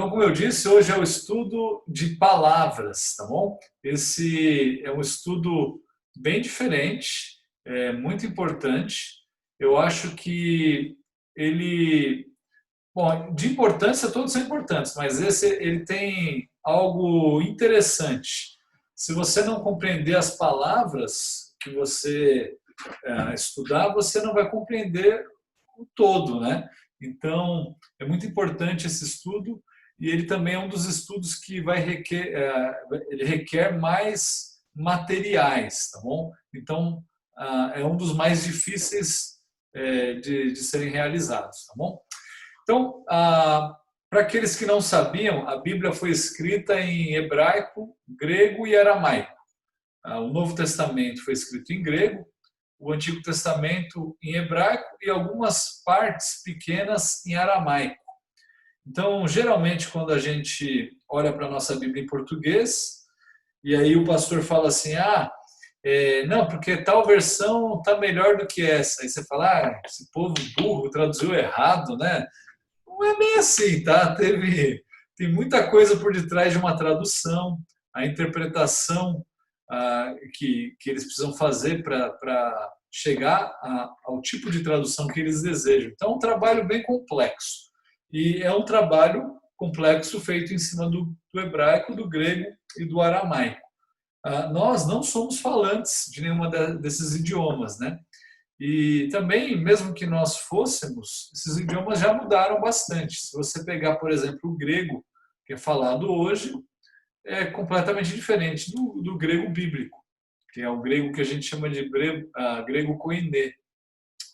Então, como eu disse, hoje é o estudo de palavras, tá bom? Esse é um estudo bem diferente, é muito importante. Eu acho que ele, bom, de importância todos são importantes, mas esse ele tem algo interessante. Se você não compreender as palavras que você estudar, você não vai compreender o todo, né? Então, é muito importante esse estudo e ele também é um dos estudos que ele requer mais materiais, tá bom? Então, é um dos mais difíceis de serem realizados, tá bom? Então, para aqueles que não sabiam, a Bíblia foi escrita em hebraico, grego e aramaico. O Novo Testamento foi escrito em grego, o Antigo Testamento em hebraico e algumas partes pequenas em aramaico. Então, geralmente, quando a gente olha para a nossa Bíblia em português, e aí o pastor fala assim, não, porque tal versão está melhor do que essa. Aí você fala, esse povo burro traduziu errado, né? Não é bem assim, tá? Tem muita coisa por detrás de uma tradução, a interpretação que eles precisam fazer para chegar ao tipo de tradução que eles desejam. Então, é um trabalho bem complexo. E é um trabalho complexo feito em cima do hebraico, do grego e do aramaico. Nós não somos falantes de nenhuma desses idiomas, né? E também, mesmo que nós fôssemos, esses idiomas já mudaram bastante. Se você pegar, por exemplo, o grego, que é falado hoje, é completamente diferente do grego bíblico, que é o grego que a gente chama de grego koiné,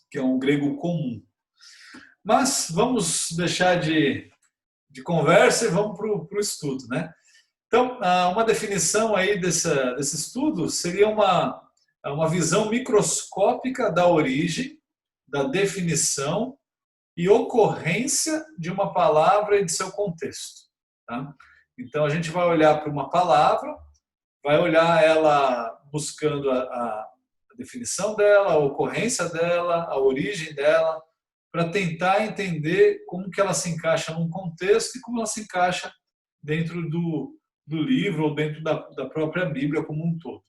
que é um grego comum. Mas vamos deixar de conversa e vamos para o estudo, né? Então, uma definição aí desse estudo seria uma visão microscópica da origem, da definição e ocorrência de uma palavra e de seu contexto. Tá? Então, a gente vai olhar para uma palavra, vai olhar ela buscando a definição dela, a ocorrência dela, a origem dela, para tentar entender como que ela se encaixa num contexto e como ela se encaixa dentro do livro ou dentro da própria Bíblia como um todo.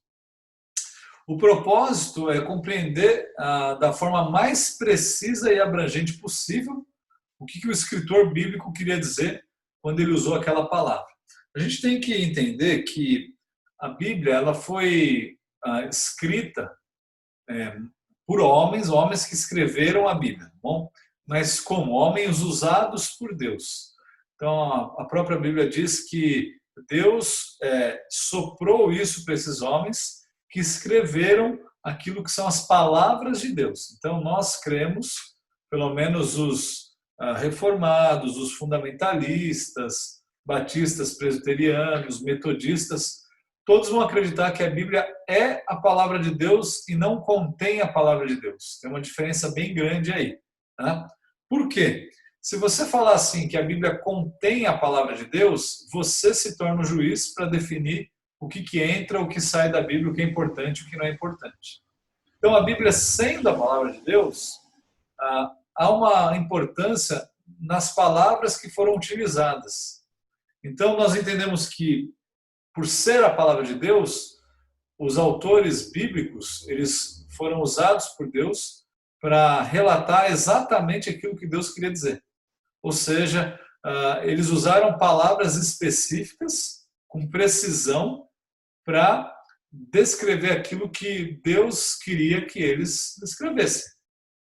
O propósito é compreender da forma mais precisa e abrangente possível o que o escritor bíblico queria dizer quando ele usou aquela palavra. A gente tem que entender que a Bíblia ela foi escrita por homens que escreveram a Bíblia, bom? Mas como homens usados por Deus. Então a própria Bíblia diz que Deus soprou isso para esses homens que escreveram aquilo que são as palavras de Deus. Então nós cremos, pelo menos os reformados, os fundamentalistas, batistas, presbiterianos, metodistas, todos vão acreditar que a Bíblia é a palavra de Deus e não contém a palavra de Deus. Tem uma diferença bem grande aí. Tá? Por quê? Se você falar assim que a Bíblia contém a palavra de Deus, você se torna o juiz para definir o que entra, o que sai da Bíblia, o que é importante e o que não é importante. Então, a Bíblia sendo a palavra de Deus, há uma importância nas palavras que foram utilizadas. Então, nós entendemos que, por ser a palavra de Deus, os autores bíblicos, eles foram usados por Deus para relatar exatamente aquilo que Deus queria dizer. Ou seja, eles usaram palavras específicas, com precisão, para descrever aquilo que Deus queria que eles descrevessem.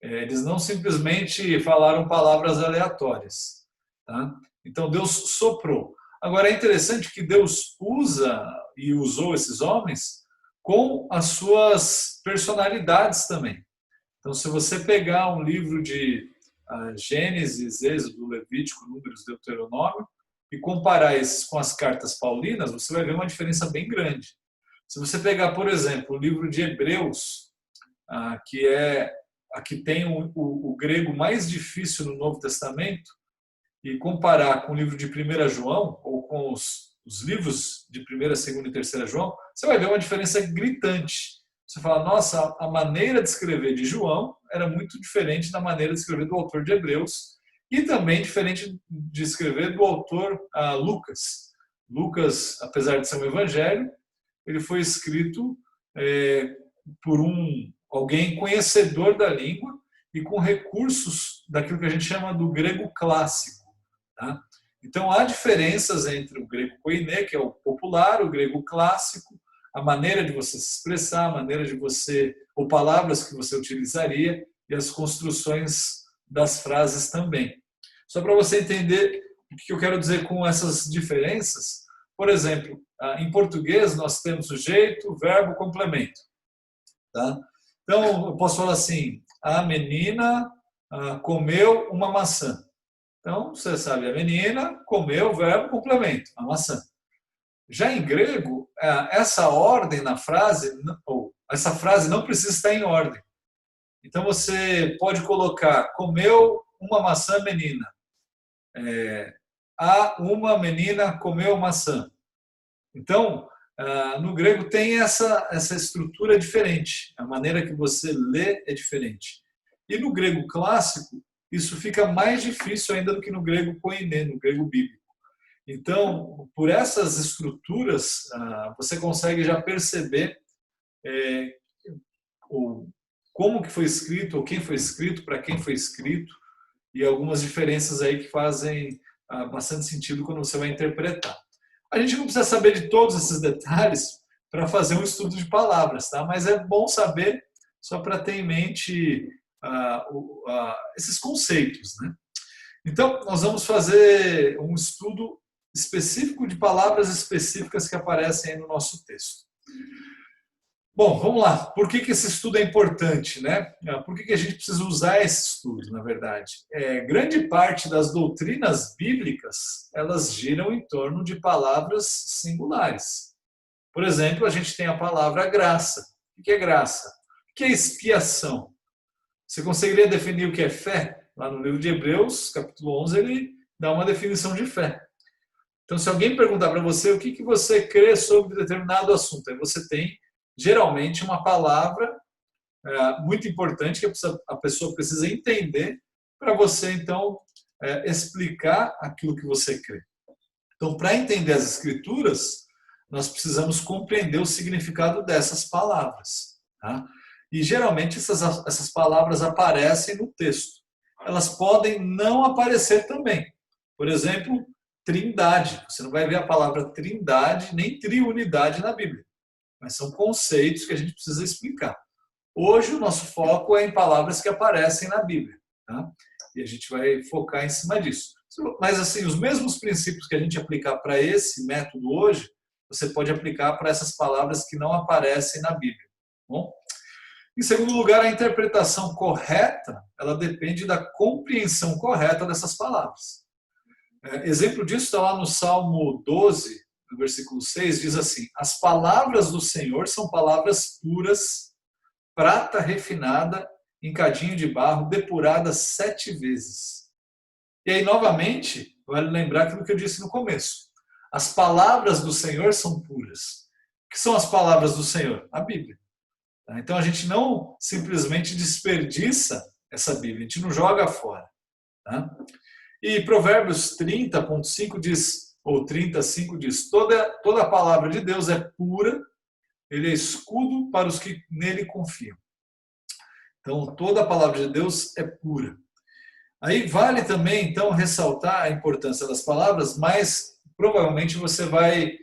Eles não simplesmente falaram palavras aleatórias. Tá? Então Deus soprou. Agora é interessante que Deus usa e usou esses homens com as suas personalidades também. Então, se você pegar um livro de Gênesis, Êxodo, Levítico, Números, Deuteronômio e comparar esses com as cartas paulinas, você vai ver uma diferença bem grande. Se você pegar, por exemplo, o livro de Hebreus, que tem o grego mais difícil no Novo Testamento, e comparar com o livro de 1 João, ou com os livros de 1, 2 e 3 João, você vai ver uma diferença gritante. Você fala, nossa, a maneira de escrever de João era muito diferente da maneira de escrever do autor de Hebreus, e também diferente de escrever do autor Lucas. Lucas, apesar de ser um evangelho, ele foi escrito por alguém conhecedor da língua e com recursos daquilo que a gente chama do grego clássico. Tá? Então, há diferenças entre o grego koiné, que é o popular, o grego clássico, a maneira de você se expressar, a maneira de você, ou palavras que você utilizaria, e as construções das frases também. Só para você entender o que eu quero dizer com essas diferenças, por exemplo, em português nós temos sujeito, verbo, complemento. Tá? Então, eu posso falar assim, a menina comeu uma maçã. Então, você sabe, a menina comeu, verbo, complemento, a maçã. Já em grego, essa ordem na frase, ou essa frase não precisa estar em ordem. Então, você pode colocar, comeu uma maçã menina. Uma menina comeu maçã. Então, no grego tem essa estrutura diferente. A maneira que você lê é diferente. E no grego clássico, isso fica mais difícil ainda do que no grego koiné, no grego bíblico. Então, por essas estruturas, você consegue já perceber como que foi escrito, ou quem foi escrito, para quem foi escrito, e algumas diferenças aí que fazem bastante sentido quando você vai interpretar. A gente não precisa saber de todos esses detalhes para fazer um estudo de palavras, tá? Mas é bom saber só para ter em mente esses conceitos, né? Então, nós vamos fazer um estudo específico de palavras específicas que aparecem aí no nosso texto. Bom, vamos lá. Por que esse estudo é importante, né? Por que a gente precisa usar esse estudo, na verdade? Grande parte das doutrinas bíblicas, elas giram em torno de palavras singulares. Por exemplo, a gente tem a palavra graça. O que é graça? O que é expiação? Você conseguiria definir o que é fé? Lá no livro de Hebreus, capítulo 11, ele dá uma definição de fé. Então, se alguém perguntar para você o que você crê sobre determinado assunto, aí você tem, geralmente, uma palavra muito importante que a pessoa precisa entender para você, então, explicar aquilo que você crê. Então, para entender as Escrituras, nós precisamos compreender o significado dessas palavras. Tá? E, geralmente, essas palavras aparecem no texto. Elas podem não aparecer também. Por exemplo, trindade. Você não vai ver a palavra trindade nem triunidade na Bíblia. Mas são conceitos que a gente precisa explicar. Hoje, o nosso foco é em palavras que aparecem na Bíblia. Tá? E a gente vai focar em cima disso. Mas, assim, os mesmos princípios que a gente aplicar para esse método hoje, você pode aplicar para essas palavras que não aparecem na Bíblia. Bom? Em segundo lugar, a interpretação correta, ela depende da compreensão correta dessas palavras. Exemplo disso está lá no Salmo 12, no versículo 6, diz assim: as palavras do Senhor são palavras puras, prata refinada em cadinho de barro, depurada 7 vezes. E aí, novamente, vale lembrar aquilo que eu disse no começo. As palavras do Senhor são puras. O que são as palavras do Senhor? A Bíblia. Então, a gente não simplesmente desperdiça essa Bíblia, a gente não joga fora. Tá? E Provérbios 30.5 diz, ou 35 diz, toda a palavra de Deus é pura, ele é escudo para os que nele confiam. Então, toda a palavra de Deus é pura. Aí vale também, então, ressaltar a importância das palavras, mas provavelmente você vai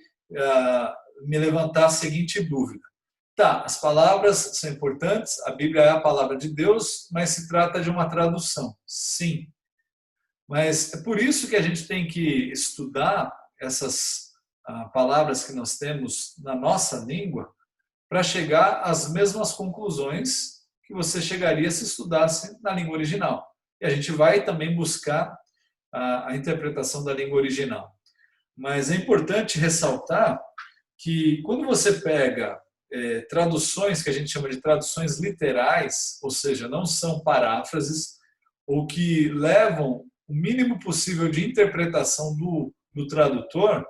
me levantar a seguinte dúvida. Tá, as palavras são importantes, a Bíblia é a palavra de Deus, mas se trata de uma tradução. Sim. Mas é por isso que a gente tem que estudar essas palavras que nós temos na nossa língua para chegar às mesmas conclusões que você chegaria se estudasse na língua original. E a gente vai também buscar a interpretação da língua original. Mas é importante ressaltar que quando você pega traduções que a gente chama de traduções literais, ou seja, não são paráfrases, ou que levam o mínimo possível de interpretação do tradutor,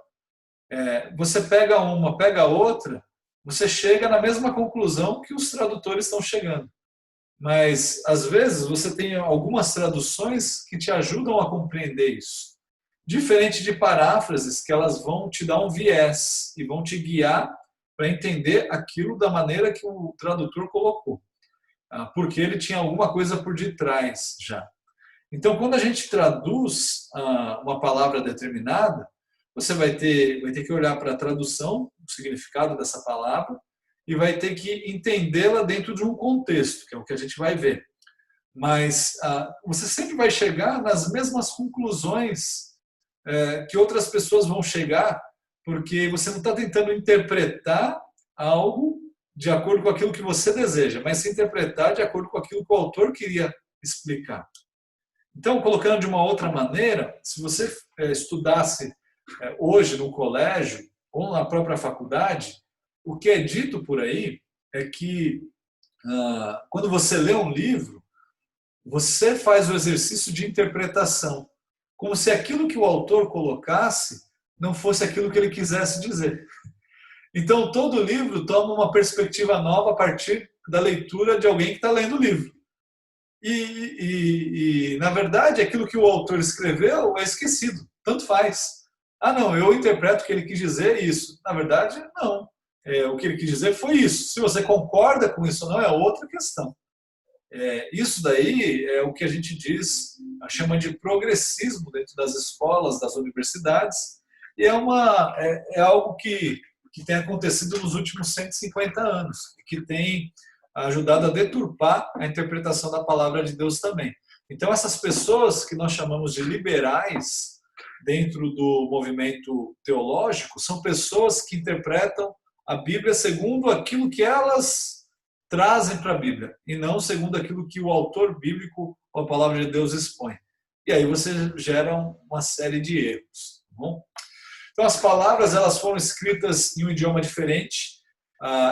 você pega uma, pega outra, você chega na mesma conclusão que os tradutores estão chegando. mas às vezes você tem algumas traduções que te ajudam a compreender isso. Diferente de paráfrases, que elas vão te dar um viés e vão te guiar para entender aquilo da maneira que o tradutor colocou, porque ele tinha alguma coisa por detrás já. Então, quando a gente traduz uma palavra determinada, você vai ter que olhar para a tradução, o significado dessa palavra, e vai ter que entendê-la dentro de um contexto, que é o que a gente vai ver. Mas você sempre vai chegar nas mesmas conclusões que outras pessoas vão chegar, porque você não está tentando interpretar algo de acordo com aquilo que você deseja, mas se interpretar de acordo com aquilo que o autor queria explicar. Então, colocando de uma outra maneira, se você estudasse hoje no colégio ou na própria faculdade, o que é dito por aí é que quando você lê um livro, você faz o exercício de interpretação, como se aquilo que o autor colocasse não fosse aquilo que ele quisesse dizer. Então, todo livro toma uma perspectiva nova a partir da leitura de alguém que está lendo o livro. Na verdade, aquilo que o autor escreveu é esquecido, tanto faz. Ah, não, eu interpreto que ele quis dizer isso. Na verdade, não. O que ele quis dizer foi isso. Se você concorda com isso ou não, é outra questão. Isso daí é o que a gente chama de progressismo dentro das escolas, das universidades, e é algo que tem acontecido nos últimos 150 anos, que tem ajudado a deturpar a interpretação da palavra de Deus também. Então, essas pessoas que nós chamamos de liberais dentro do movimento teológico são pessoas que interpretam a Bíblia segundo aquilo que elas trazem para a Bíblia e não segundo aquilo que o autor bíblico ou a palavra de Deus expõe. E aí você gera uma série de erros. Tá bom? Então, as palavras elas foram escritas em um idioma diferente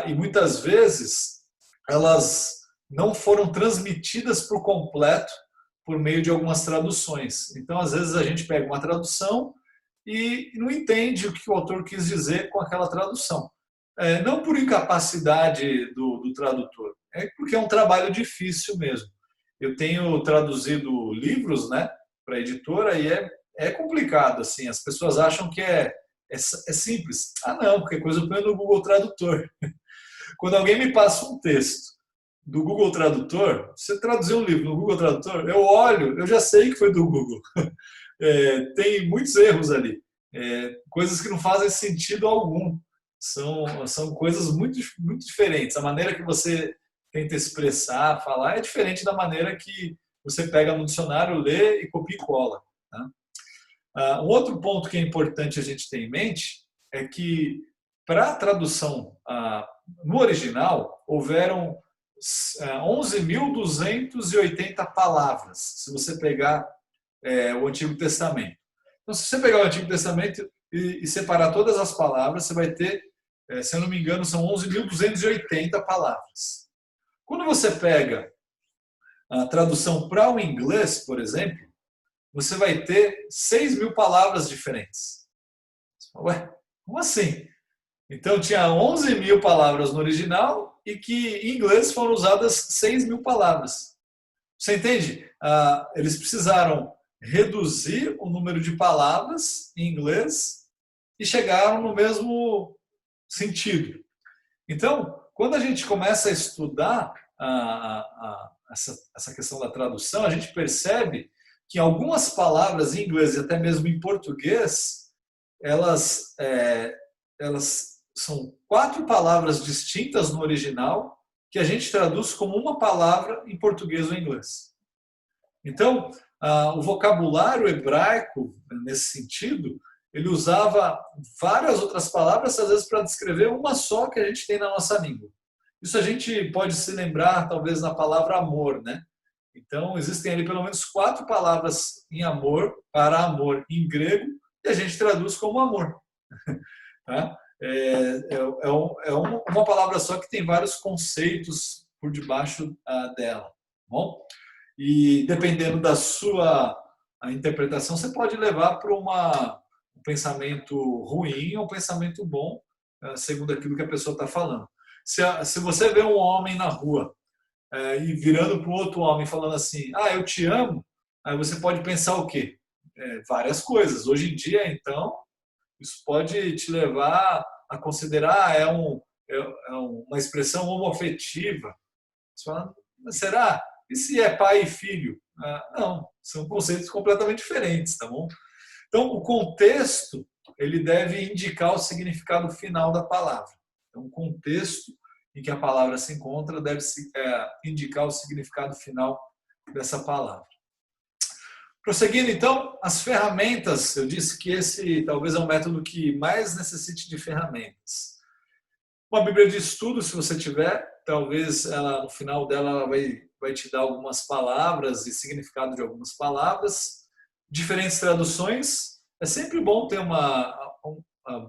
e muitas vezes elas não foram transmitidas por completo por meio de algumas traduções. Então, às vezes a gente pega uma tradução e não entende o que o autor quis dizer com aquela tradução. Não por incapacidade do tradutor, é porque é um trabalho difícil mesmo. Eu tenho traduzido livros, né, para a editora e é complicado, assim, as pessoas acham que é simples. Ah, não, qualquer coisa eu ponho no Google Tradutor. Quando alguém me passa um texto do Google Tradutor, você traduzir um livro no Google Tradutor, eu olho, eu já sei que foi do Google. Tem muitos erros ali, coisas que não fazem sentido algum. São coisas muito, muito diferentes. A maneira que você tenta expressar, falar, é diferente da maneira que você pega no dicionário, lê e copia e cola. Tá? Um outro ponto que é importante a gente ter em mente é que, para a tradução no original, houveram 11.280 palavras, se você pegar o Antigo Testamento. Então, se você pegar o Antigo Testamento e separar todas as palavras, você vai ter, se eu não me engano, são 11.280 palavras. Quando você pega a tradução para o inglês, por exemplo, você vai ter 6.000 palavras diferentes. Ué, como assim? Então, tinha 11.000 palavras no original e que em inglês foram usadas 6.000 palavras. Você entende? Eles precisaram reduzir o número de palavras em inglês e chegaram no mesmo sentido. Então, quando a gente começa a estudar essa questão da tradução, a gente percebe que algumas palavras em inglês e até mesmo em português, elas são 4 palavras distintas no original que a gente traduz como uma palavra em português ou inglês. Então, o vocabulário hebraico, nesse sentido, ele usava várias outras palavras, às vezes, para descrever uma só que a gente tem na nossa língua. Isso a gente pode se lembrar, talvez, na palavra amor, né? Então, existem ali pelo menos 4 palavras em amor, para amor em grego, e a gente traduz como amor. Tá? Uma palavra só que tem vários conceitos por debaixo dela. Bom? E dependendo da sua interpretação, você pode levar para um pensamento ruim ou um pensamento bom, segundo aquilo que a pessoa está falando. Se você vê um homem na rua e virando para o outro homem falando assim, eu te amo, aí você pode pensar o quê? Várias coisas. Hoje em dia, então, isso pode te levar a considerar uma expressão homoafetiva. Você fala, mas será? E se é pai e filho? Não, são conceitos completamente diferentes, tá bom? Então, o contexto, ele deve indicar o significado final da palavra. Então, o contexto em que a palavra se encontra deve indicar o significado final dessa palavra. Prosseguindo, então, as ferramentas, eu disse que esse talvez é o método que mais necessite de ferramentas. Uma Bíblia de estudo, se você tiver, talvez no final dela ela vai te dar algumas palavras e significado de algumas palavras. Diferentes traduções. É sempre bom ter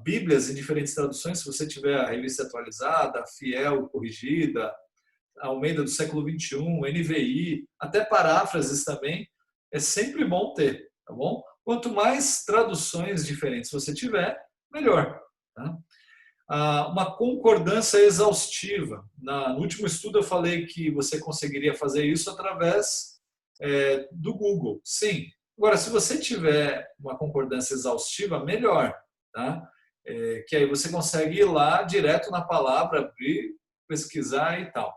Bíblias em diferentes traduções, se você tiver a revista atualizada, fiel, corrigida, Almeida do século XXI, NVI, até paráfrases também. É sempre bom ter, tá bom? Quanto mais traduções diferentes você tiver, melhor. Tá? Uma concordância exaustiva. No último estudo eu falei que você conseguiria fazer isso através do Google. Sim. Agora, se você tiver uma concordância exaustiva, melhor. Tá? Que aí você consegue ir lá direto na palavra, abrir, pesquisar e tal.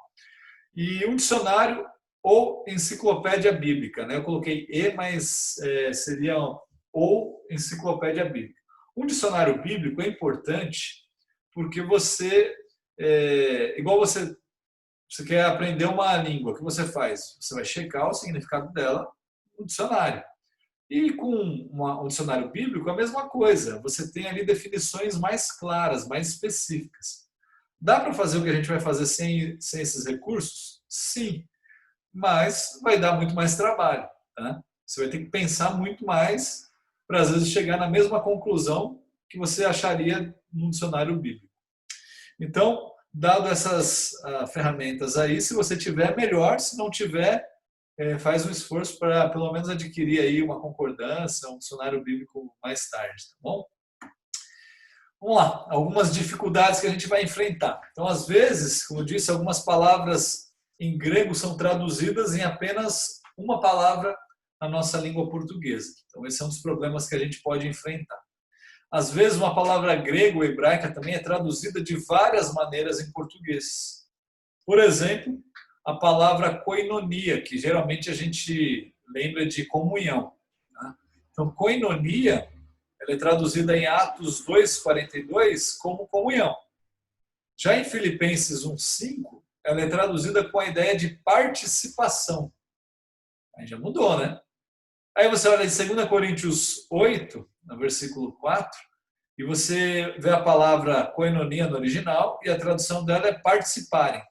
E um dicionário ou enciclopédia bíblica, né? Eu coloquei mas seria ou enciclopédia bíblica. Um dicionário bíblico é importante porque igual você quer aprender uma língua, o que você faz? Você vai checar o significado dela no dicionário. E com um dicionário bíblico, a mesma coisa. Você tem ali definições mais claras, mais específicas. Dá para fazer o que a gente vai fazer sem esses recursos? Sim. Mas vai dar muito mais trabalho. Tá? Você vai ter que pensar muito mais para, às vezes, chegar na mesma conclusão que você acharia num dicionário bíblico. Então, dado essas ferramentas aí, se você tiver, melhor. Se não tiver, faz um esforço para, pelo menos, adquirir aí uma concordância, um dicionário bíblico mais tarde. Tá bom? Vamos lá, algumas dificuldades que a gente vai enfrentar. Então, às vezes, como eu disse, algumas palavras em grego são traduzidas em apenas uma palavra na nossa língua portuguesa. Então, esse é um dos problemas que a gente pode enfrentar. Às vezes, uma palavra grega ou hebraica também é traduzida de várias maneiras em português. Por exemplo, a palavra koinonia, que geralmente a gente lembra de comunhão. Tá? Então, koinonia, ela é traduzida em Atos 2:42 como comunhão. Já em Filipenses 1:5, ela é traduzida com a ideia de participação. Aí já mudou, né? Aí você olha em 2 Coríntios 8, no versículo 4, e você vê a palavra koinonia no original, e a tradução dela é participarem.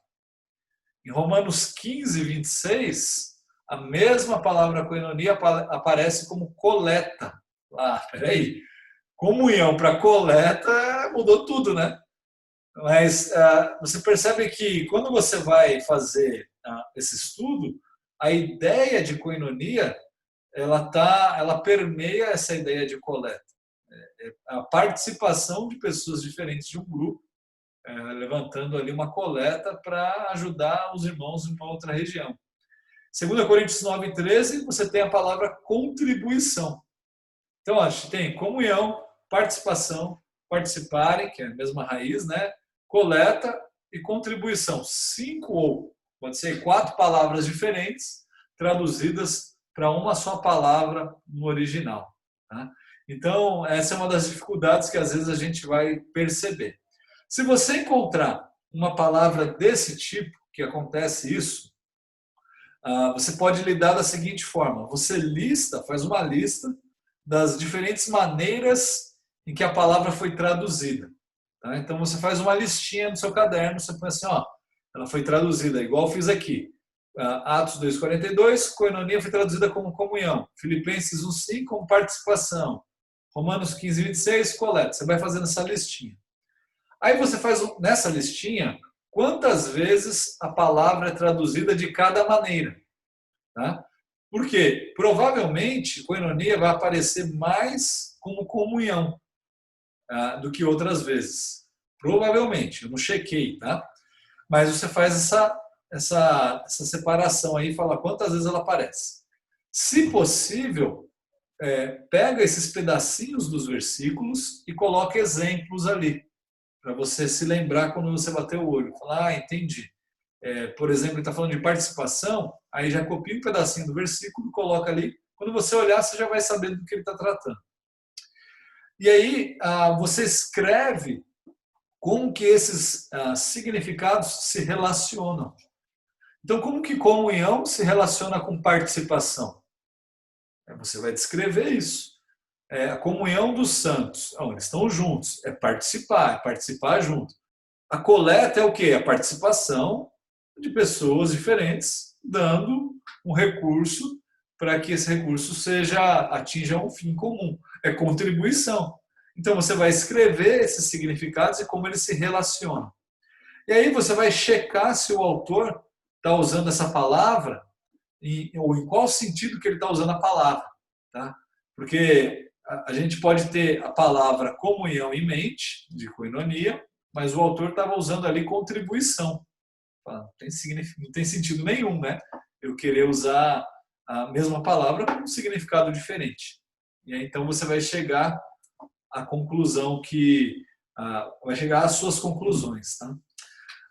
Em Romanos 15:26, a mesma palavra koinonia aparece como coleta. Peraí, comunhão para coleta mudou tudo, né? Mas você percebe que quando você vai fazer esse estudo, a ideia de koinonia ela permeia essa ideia de coleta. A participação de pessoas diferentes de um grupo, levantando ali uma coleta para ajudar os irmãos em uma outra região. 2 Coríntios 9:13, você tem a palavra contribuição. Então, a gente tem comunhão, participação, participarem, que é a mesma raiz, né? Coleta e contribuição. 5 ou, pode ser 4 palavras diferentes, traduzidas para uma só palavra no original. Tá? Então, essa é uma das dificuldades que às vezes a gente vai perceber. Se você encontrar uma palavra desse tipo, que acontece isso, você pode lidar da seguinte forma. Você faz uma lista das diferentes maneiras em que a palavra foi traduzida. Tá? Então, você faz uma listinha no seu caderno, você põe assim, ela foi traduzida, igual eu fiz aqui. Atos 2:42, koinonia foi traduzida como comunhão. Filipenses 1:5, como participação. Romanos 15:26, coleta. Você vai fazendo essa listinha. Aí você faz nessa listinha quantas vezes a palavra é traduzida de cada maneira. Tá? Por quê? Provavelmente, koinonia vai aparecer mais como comunhão do que outras vezes. Provavelmente, eu não chequei, tá? Mas você faz essa separação aí, fala quantas vezes ela aparece. Se possível, pega esses pedacinhos dos versículos e coloca exemplos ali, para você se lembrar quando você bater o olho. Falar, entendi. Por exemplo, ele está falando de participação, aí já copia um pedacinho do versículo, coloca ali. Quando você olhar, você já vai saber do que ele está tratando. E aí, você escreve como que esses significados se relacionam. Então, como que comunhão se relaciona com participação? Você vai descrever isso. A comunhão dos santos. Eles estão juntos. É participar junto. A coleta é o quê? A participação de pessoas diferentes dando um recurso para que esse recurso atinja um fim comum. É contribuição. Então você vai escrever esses significados e como eles se relacionam. E aí você vai checar se o autor está usando essa palavra ou em qual sentido que ele está usando a palavra. Tá? Porque a gente pode ter a palavra comunhão em mente, de koinonia, mas o autor estava usando ali contribuição. Não tem sentido nenhum, né? Eu querer usar a mesma palavra com um significado diferente. E aí, então você vai chegar à conclusão vai chegar às suas conclusões. Tá?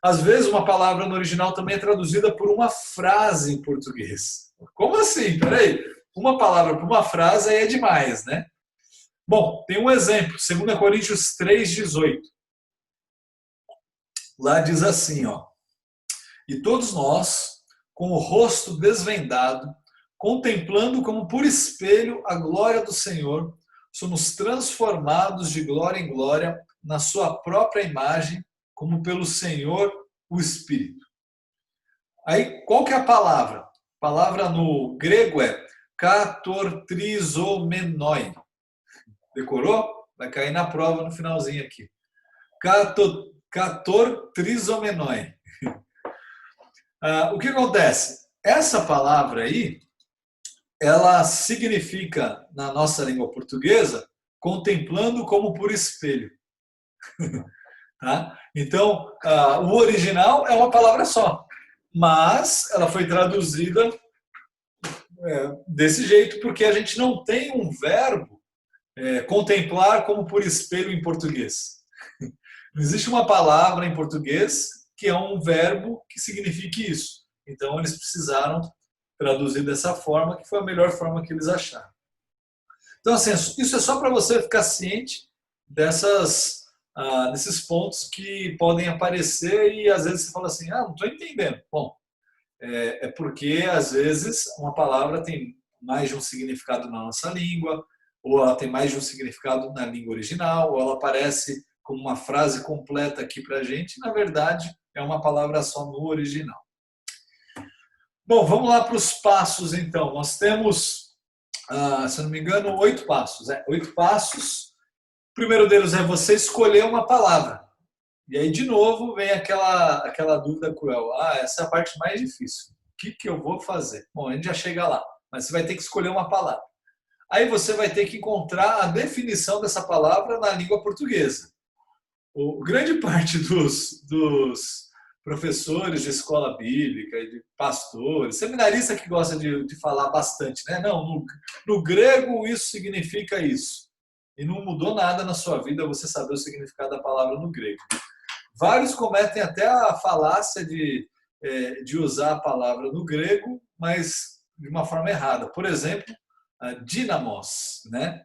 Às vezes uma palavra no original também é traduzida por uma frase em português. Como assim? Peraí, uma palavra por uma frase aí é demais, né? Bom, tem um exemplo, 2 Coríntios 3,18. Lá diz assim, e todos nós, com o rosto desvendado, contemplando como por espelho a glória do Senhor, somos transformados de glória em glória na sua própria imagem, como pelo Senhor, o Espírito. Aí, qual que é a palavra? A palavra no grego é katortrizomenoi. Decorou? Vai cair na prova no finalzinho aqui. Katortrizomenoi. O que acontece? Essa palavra aí, ela significa, na nossa língua portuguesa, contemplando como por espelho. Tá? Então, o original é uma palavra só, mas ela foi traduzida desse jeito porque a gente não tem um verbo contemplar como por espelho em português. Não existe uma palavra em português que é um verbo que signifique isso. Então, eles precisaram traduzir dessa forma, que foi a melhor forma que eles acharam. Então, assim, isso é só para você ficar ciente desses pontos que podem aparecer e às vezes você fala assim, não estou entendendo. Bom, é porque às vezes uma palavra tem mais de um significado na nossa língua, ou ela tem mais de um significado na língua original, ou ela aparece como uma frase completa aqui para a gente, na verdade é uma palavra só no original. Bom, vamos lá para os passos então. Nós temos, se não me engano, 8 passos. 8 passos. O primeiro deles é você escolher uma palavra. E aí, de novo, vem aquela dúvida cruel. Essa é a parte mais difícil. O que eu vou fazer? Bom, a gente já chega lá, mas você vai ter que escolher uma palavra. Aí você vai ter que encontrar a definição dessa palavra na língua portuguesa. Grande parte dos professores de escola bíblica, de pastores, seminaristas que gosta de falar bastante, né? Não, no grego isso significa isso. E não mudou nada na sua vida você saber o significado da palavra no grego. Vários cometem até a falácia de usar a palavra no grego, mas de uma forma errada. Por exemplo, dynamos, né?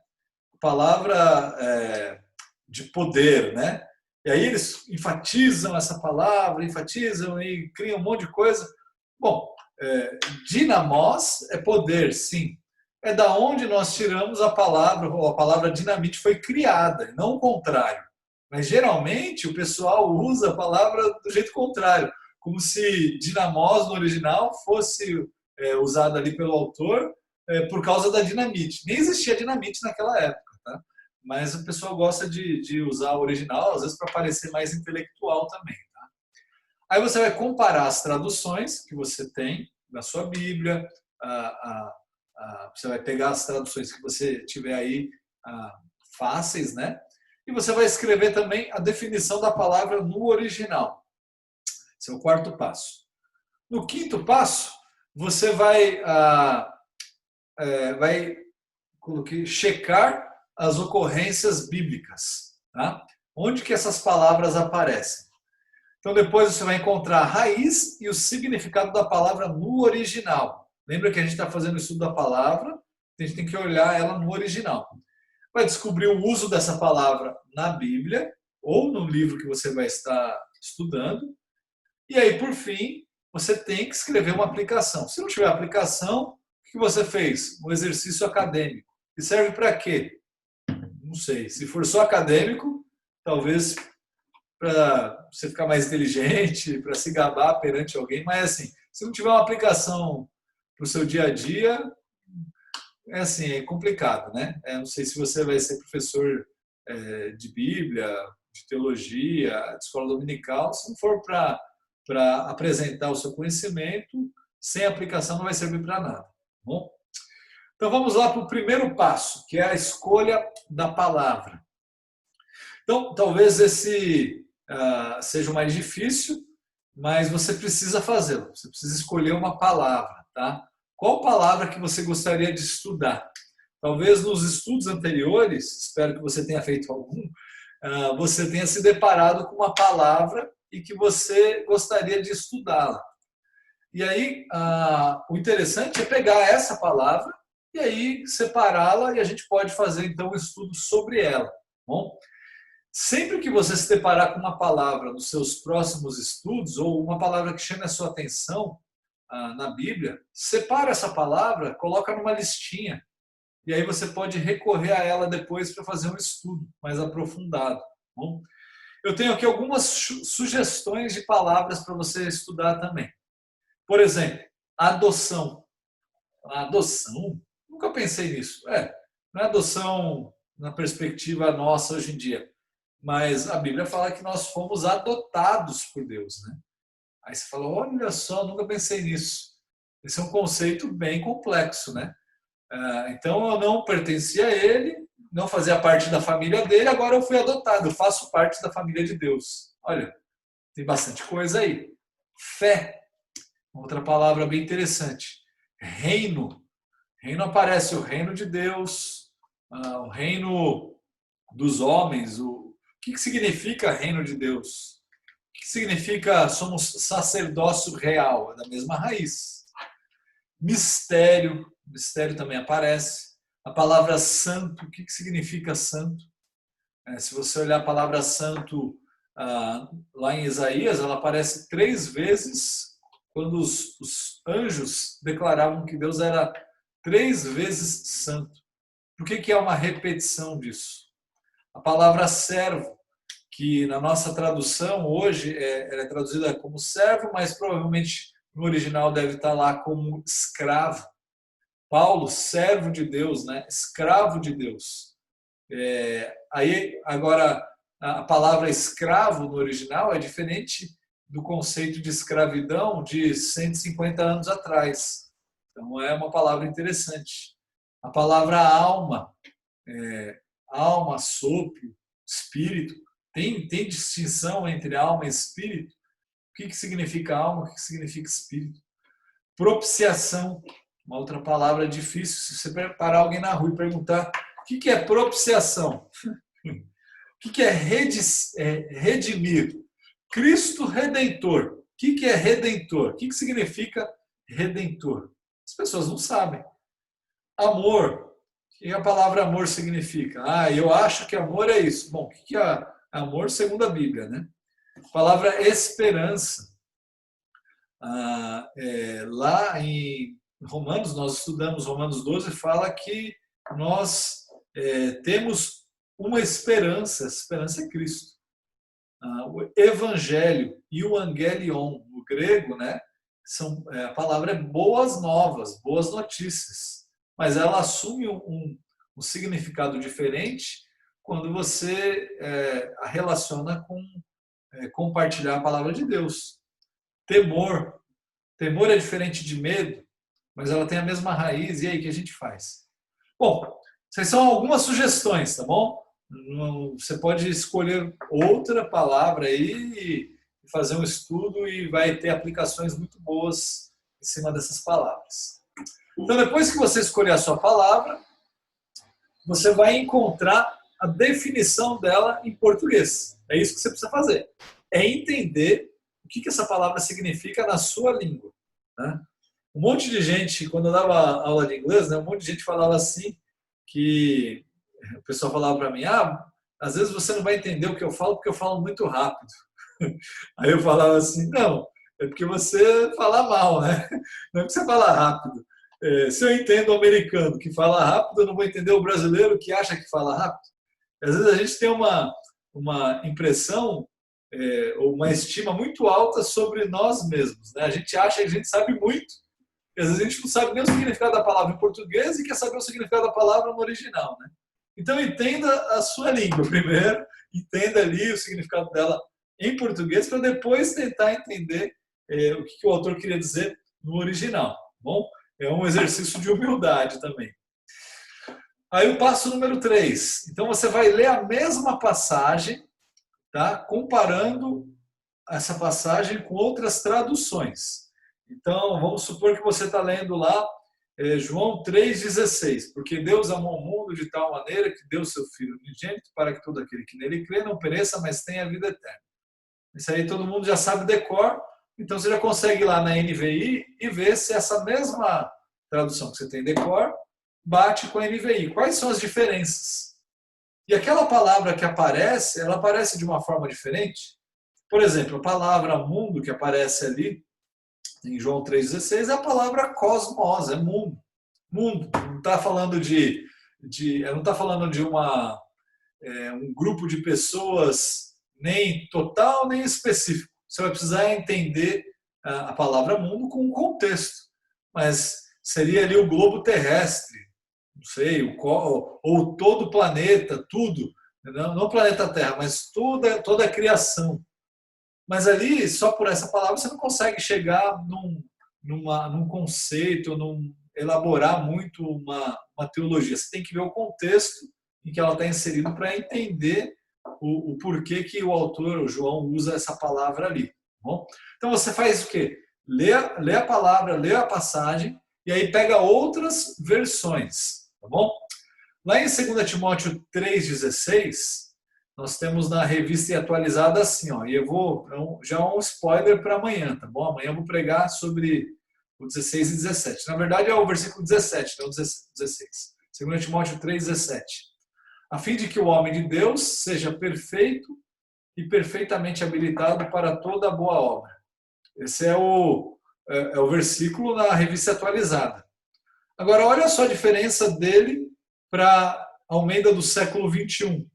Palavra de poder, né? E aí eles enfatizam essa palavra, enfatizam e criam um monte de coisa. Bom, dynamos é poder, sim. É da onde nós tiramos a palavra, ou a palavra dinamite foi criada, não o contrário. Mas geralmente o pessoal usa a palavra do jeito contrário, como se dynamos no original fosse usada ali pelo autor por causa da dinamite. Nem existia dinamite naquela época, tá? Mas o pessoal gosta de usar o original, às vezes para parecer mais intelectual também. Tá? Aí você vai comparar as traduções que você tem na sua Bíblia, você vai pegar as traduções que você tiver aí fáceis, né? E você vai escrever também a definição da palavra no original. Esse é o quarto passo. No quinto passo, você vai checar as ocorrências bíblicas. Tá? Onde que essas palavras aparecem? Então, depois você vai encontrar a raiz e o significado da palavra no original. Lembra que a gente está fazendo o estudo da palavra, a gente tem que olhar ela no original. Vai descobrir o uso dessa palavra na Bíblia ou no livro que você vai estar estudando. E aí, por fim, você tem que escrever uma aplicação. Se não tiver aplicação, o que você fez? Um exercício acadêmico. E serve para quê? Não sei. Se for só acadêmico, talvez para você ficar mais inteligente, para se gabar perante alguém, mas assim, se não tiver uma aplicação para o seu dia a dia, é complicado, né? Não sei se você vai ser professor de Bíblia, de teologia, de escola dominical, se não for para apresentar o seu conhecimento, sem aplicação não vai servir para nada. Tá bom? Então vamos lá para o primeiro passo, que é a escolha da palavra. Então, talvez esse seja o mais difícil, mas você precisa fazê-lo. Você precisa escolher uma palavra, tá? Qual palavra que você gostaria de estudar? Talvez nos estudos anteriores, espero que você tenha feito algum, você tenha se deparado com uma palavra e que você gostaria de estudá-la. E aí, o interessante é pegar essa palavra e aí separá-la e a gente pode fazer então um estudo sobre ela. Bom? Sempre que você se deparar com uma palavra nos seus próximos estudos ou uma palavra que chame a sua atenção na Bíblia, separa essa palavra, coloca numa listinha e aí você pode recorrer a ela depois para fazer um estudo mais aprofundado. Bom? Eu tenho aqui algumas sugestões de palavras para você estudar também. Por exemplo, adoção. Adoção? Nunca pensei nisso. Não é adoção na perspectiva nossa hoje em dia. Mas a Bíblia fala que nós fomos adotados por Deus, né? Aí você fala, olha só, nunca pensei nisso. Esse é um conceito bem complexo, né? Então eu não pertencia a ele, não fazia parte da família dele, agora eu fui adotado, eu faço parte da família de Deus. Olha, tem bastante coisa aí. Fé, outra palavra bem interessante. Reino. Reino aparece o reino de Deus, o reino dos homens, o que significa reino de Deus? O que significa somos sacerdócio real? É da mesma raiz. Mistério. Mistério também aparece. A palavra santo. O que significa santo? Se você olhar a palavra santo lá em Isaías, ela aparece 3 vezes quando os anjos declaravam que Deus era 3 vezes santo. Por que é uma repetição disso? A palavra servo, que na nossa tradução hoje ela é traduzida como servo, mas provavelmente no original deve estar lá como escravo. Paulo, servo de Deus, né? Escravo de Deus. Aí, agora, a palavra escravo no original é diferente do conceito de escravidão de 150 anos atrás. Então, é uma palavra interessante. A palavra alma, alma, sopro, espírito, tem distinção entre alma e espírito? O que significa alma, o que significa espírito? Propiciação, uma outra palavra difícil. Se você parar alguém na rua e perguntar o que é propiciação, o que é redimir? Cristo Redentor. O que é redentor? O que significa redentor? As pessoas não sabem. Amor. O que a palavra amor significa? Eu acho que amor é isso. Bom, o que é amor segundo a Bíblia, né? A palavra esperança. Lá em Romanos, nós estudamos Romanos 12, fala que nós temos uma esperança, a esperança é Cristo. O evangelho e o angelion, no grego, né, a palavra é boas novas, boas notícias, mas ela assume um significado diferente quando você a relaciona com compartilhar a palavra de Deus. Temor. Temor é diferente de medo, mas ela tem a mesma raiz. E aí, o que a gente faz? Bom, essas são algumas sugestões, tá bom? Você pode escolher outra palavra aí e fazer um estudo e vai ter aplicações muito boas em cima dessas palavras. Então, depois que você escolher a sua palavra, você vai encontrar a definição dela em português. É isso que você precisa fazer. É entender o que essa palavra significa na sua língua. Né? Um monte de gente, quando eu dava aula de inglês, né, um monte de gente falava assim, que o pessoal falava para mim, às vezes você não vai entender o que eu falo porque eu falo muito rápido. Aí eu falava assim, não, é porque você fala mal, né? Não é porque você fala rápido. Se eu entendo o americano que fala rápido, eu não vou entender o brasileiro que acha que fala rápido. Às vezes a gente tem uma impressão ou uma estima muito alta sobre nós mesmos. Né? A gente acha que a gente sabe muito, e às vezes a gente não sabe nem o significado da palavra em português e quer saber o significado da palavra no original. Né? Então entenda a sua língua primeiro, entenda ali o significado dela em português para depois tentar entender o que o autor queria dizer no original. Bom, é um exercício de humildade também. Aí o passo número 3. Então você vai ler a mesma passagem, tá? Comparando essa passagem com outras traduções. Então vamos supor que você está lendo lá João 3,16. Porque Deus amou o mundo de tal maneira que deu seu Filho unigênito para que todo aquele que nele crê não pereça, mas tenha a vida eterna. Isso aí todo mundo já sabe decor, então você já consegue ir lá na NVI e ver se essa mesma tradução que você tem decor bate com a NVI. Quais são as diferenças? E aquela palavra que aparece, ela aparece de uma forma diferente? Por exemplo, a palavra mundo que aparece ali em João 3,16 é a palavra cosmos, é mundo. Mundo. Não está falando não está falando de um grupo de pessoas nem total nem específico. Você vai precisar entender a palavra mundo com um contexto. Mas seria ali o globo terrestre, não sei, ou todo o planeta, tudo. Não o planeta Terra, mas toda a criação. Mas ali, só por essa palavra, você não consegue chegar num conceito, elaborar muito uma teologia. Você tem que ver o contexto em que ela está inserida para entender o porquê que o autor, o João, usa essa palavra ali. Tá bom? Então você faz o quê? Lê a palavra, lê a passagem e aí pega outras versões. Tá bom? Lá em 2 Timóteo 3,16, nós temos na revista atualizada assim, ó, e eu vou, já um spoiler para amanhã, tá bom? Amanhã eu vou pregar sobre o 16 e 17. Na verdade é o versículo 17, não o 16. 2 Timóteo 3,17. A fim de que o homem de Deus seja perfeito e perfeitamente habilitado para toda boa obra. Esse é o versículo na revista atualizada. Agora, olha só a diferença dele para Almeida do século 21.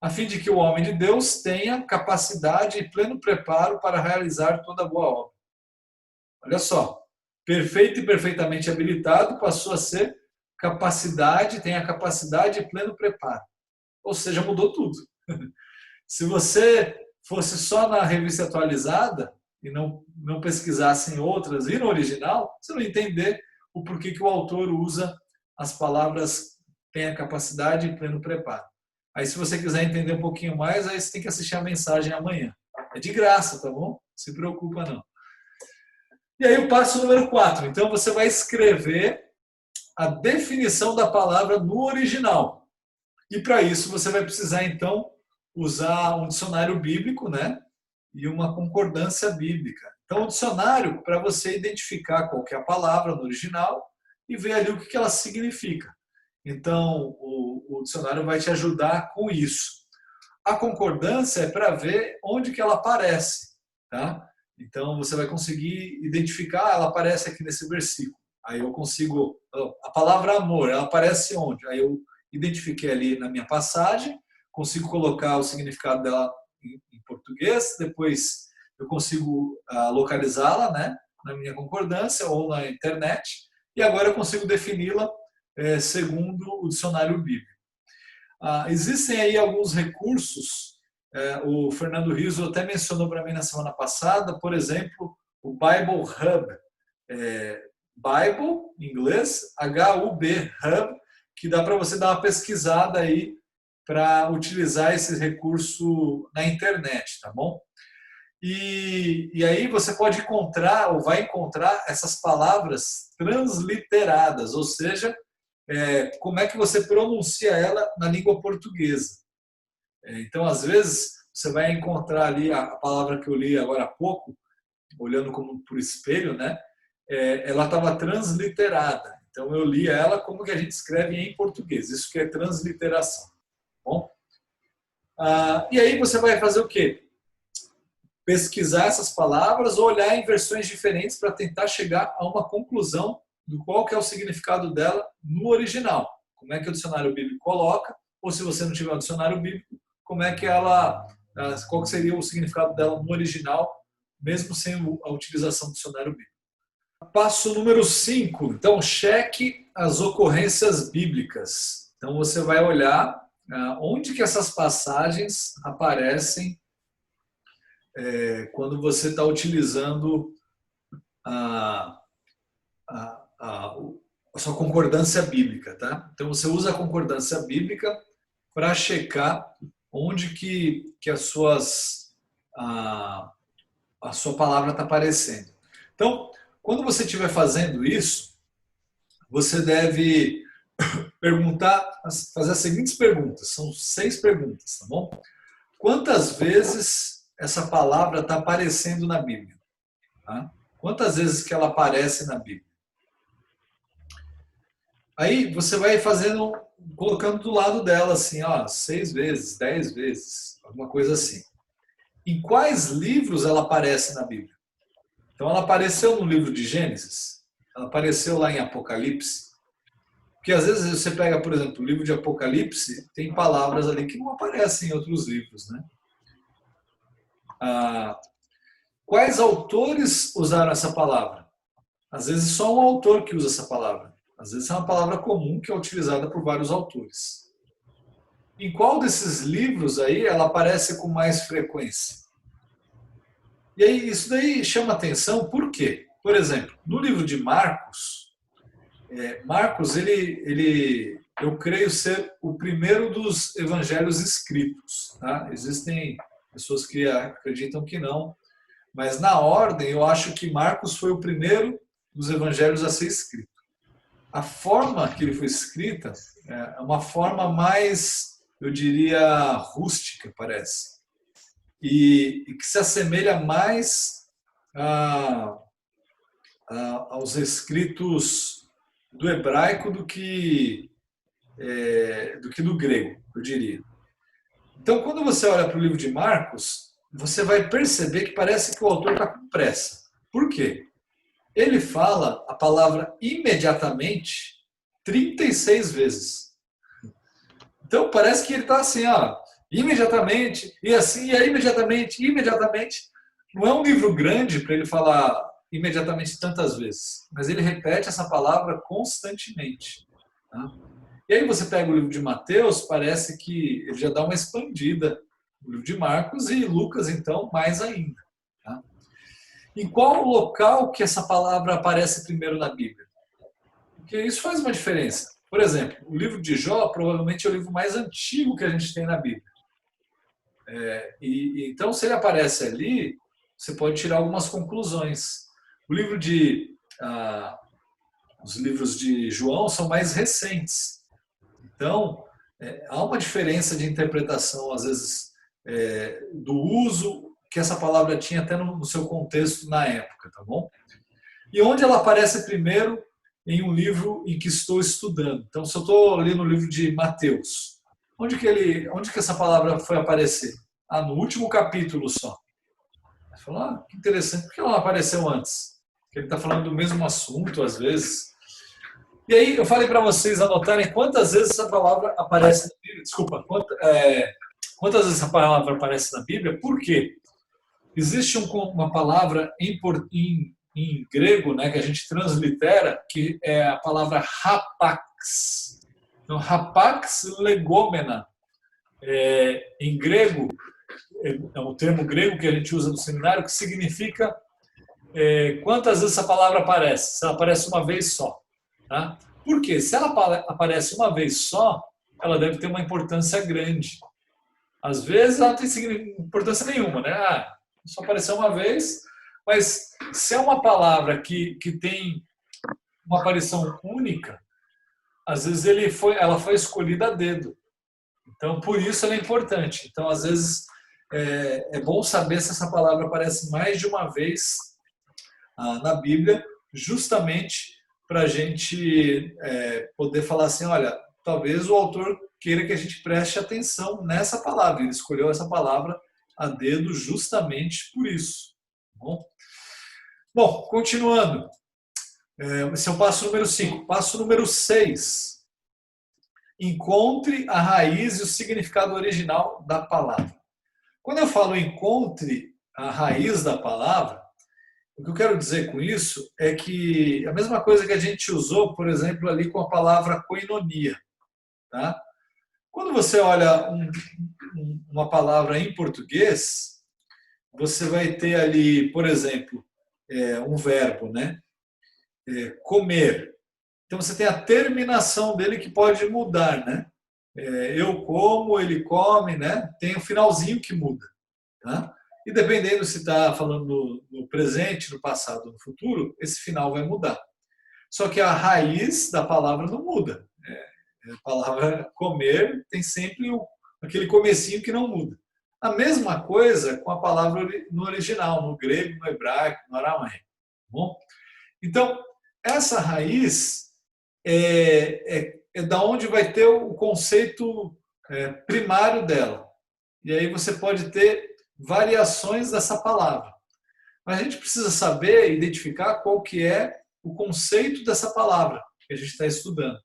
A fim de que o homem de Deus tenha capacidade e pleno preparo para realizar toda boa obra. Olha só, perfeito e perfeitamente habilitado passou a ser capacidade, tem a capacidade e pleno preparo. Ou seja, mudou tudo. Se você fosse só na revista atualizada e não pesquisasse em outras e no original, você não ia entender o porquê que o autor usa as palavras tem a capacidade e pleno preparo. Aí, se você quiser entender um pouquinho mais, aí você tem que assistir a mensagem amanhã. É de graça, tá bom? Não se preocupa, não. E aí, o passo número 4. Então, você vai escrever a definição da palavra no original. E, para isso, você vai precisar, então, usar um dicionário bíblico, né? E uma concordância bíblica. Então, o dicionário, para você identificar qual que é a palavra no original e ver ali o que ela significa. Então, o dicionário vai te ajudar com isso. A concordância é para ver onde que ela aparece, tá? Então, você vai conseguir identificar, ela aparece aqui nesse versículo. Aí eu consigo, a palavra amor, ela aparece onde? Aí eu identifiquei ali na minha passagem, consigo colocar o significado dela em português, depois eu consigo localizá-la, né, na minha concordância ou na internet, e agora eu consigo defini-la segundo o dicionário bíblico. Existem aí alguns recursos, o Fernando Rizzo até mencionou para mim na semana passada, por exemplo, o Bible Hub, Bible, em inglês, H-U-B, Hub, que dá para você dar uma pesquisada aí para utilizar esse recurso na internet, tá bom? E aí você pode encontrar, ou vai encontrar, essas palavras transliteradas, ou seja, como é que você pronuncia ela na língua portuguesa. Então, às vezes, você vai encontrar ali a palavra que eu li agora há pouco, olhando como por espelho, né? Ela estava transliterada. Então, eu li ela como que a gente escreve em português. Isso que é transliteração. Bom? E aí você vai fazer o quê? Pesquisar essas palavras ou olhar em versões diferentes para tentar chegar a uma conclusão do qual que é o significado dela no original. Como é que o dicionário bíblico coloca, ou se você não tiver um dicionário bíblico, como é que qual que seria o significado dela no original, mesmo sem a utilização do dicionário bíblico. Passo número 5. Então, cheque as ocorrências bíblicas. Então, você vai olhar onde que essas passagens aparecem quando você está utilizando a sua concordância bíblica, tá? Então você usa a concordância bíblica para checar onde que a sua palavra está aparecendo. Então, quando você estiver fazendo isso, você deve fazer as seguintes perguntas. São 6 perguntas, tá bom? Quantas vezes essa palavra está aparecendo na Bíblia? Tá? Quantas vezes que ela aparece na Bíblia? Aí você vai colocando do lado dela assim, 6 vezes, 10 vezes, alguma coisa assim. Em quais livros ela aparece na Bíblia? Então ela apareceu no livro de Gênesis? Ela apareceu lá em Apocalipse? Porque às vezes você pega, por exemplo, o livro de Apocalipse, tem palavras ali que não aparecem em outros livros, né? Quais autores usaram essa palavra? Às vezes só um autor que usa essa palavra. Às vezes é uma palavra comum que é utilizada por vários autores. Em qual desses livros aí ela aparece com mais frequência? E aí isso daí chama atenção, por quê? Por exemplo, no livro de Marcos, Marcos, eu creio ser o primeiro dos evangelhos escritos. Tá? Existem pessoas que acreditam que não, mas na ordem eu acho que Marcos foi o primeiro dos evangelhos a ser escrito. A forma que ele foi escrita é uma forma mais, eu diria, rústica, parece. E que se assemelha mais aos escritos do hebraico do que do grego, eu diria. Então, quando você olha para o livro de Marcos, você vai perceber que parece que o autor está com pressa. Por quê? Ele fala a palavra imediatamente 36 vezes. Então, parece que ele está assim, imediatamente, e assim, e imediatamente, imediatamente. Não é um livro grande para ele falar imediatamente tantas vezes, mas ele repete essa palavra constantemente. Tá? E aí você pega o livro de Mateus, parece que ele já dá uma expandida. O livro de Marcos e Lucas, então, mais ainda. Tá? Em qual local que essa palavra aparece primeiro na Bíblia? Porque isso faz uma diferença. Por exemplo, o livro de Jó provavelmente é o livro mais antigo que a gente tem na Bíblia. Então, se ele aparece ali, você pode tirar algumas conclusões. Os livros de João são mais recentes. Então, há uma diferença de interpretação, às vezes, do uso que essa palavra tinha até no seu contexto na época, tá bom? E onde ela aparece primeiro em um livro em que estou estudando. Então, se eu estou ali no livro de Mateus, onde que essa palavra foi aparecer? No último capítulo só. Você fala, que interessante, por que ela não apareceu antes? Porque ele está falando do mesmo assunto, às vezes. E aí, eu falei para vocês anotarem quantas vezes essa palavra aparece na Bíblia. Desculpa, quantas vezes essa palavra aparece na Bíblia? Por quê? Existe uma palavra em grego, né, que a gente translitera, que é a palavra rapax. Então, rapax legomena. Em grego, é um termo grego que a gente usa no seminário, que significa quantas vezes essa palavra aparece. Se ela aparece uma vez só. Tá? Por quê? Se ela aparece uma vez só, ela deve ter uma importância grande. Às vezes ela não tem importância nenhuma, né? só apareceu uma vez, mas se é uma palavra que tem uma aparição única, às vezes ela foi escolhida a dedo. Então, por isso ela é importante. Então, às vezes, é bom saber se essa palavra aparece mais de uma vez na Bíblia, justamente para a gente poder falar assim, olha, talvez o autor queira que a gente preste atenção nessa palavra. Ele escolheu essa palavra a dedo justamente por isso. Bom, continuando. Esse é o passo número 5. Passo número 6. Encontre a raiz e o significado original da palavra. Quando eu falo encontre a raiz da palavra, o que eu quero dizer com isso é que a mesma coisa que a gente usou, por exemplo, ali com a palavra koinonia. Tá? Quando você olha uma palavra em português, você vai ter ali, por exemplo, um verbo, né? Comer. Então você tem a terminação dele que pode mudar, né? Eu como, ele come, né? Tem o finalzinho que muda, tá? E dependendo se está falando no presente, no passado, no futuro, esse final vai mudar. Só que a raiz da palavra não muda. A palavra comer tem sempre aquele comecinho que não muda. A mesma coisa com a palavra no original, no grego, no hebraico, no aramaico. Bom? Então, essa raiz é da onde vai ter o conceito primário dela. E aí você pode ter variações dessa palavra. Mas a gente precisa saber, identificar qual que é o conceito dessa palavra que a gente está estudando.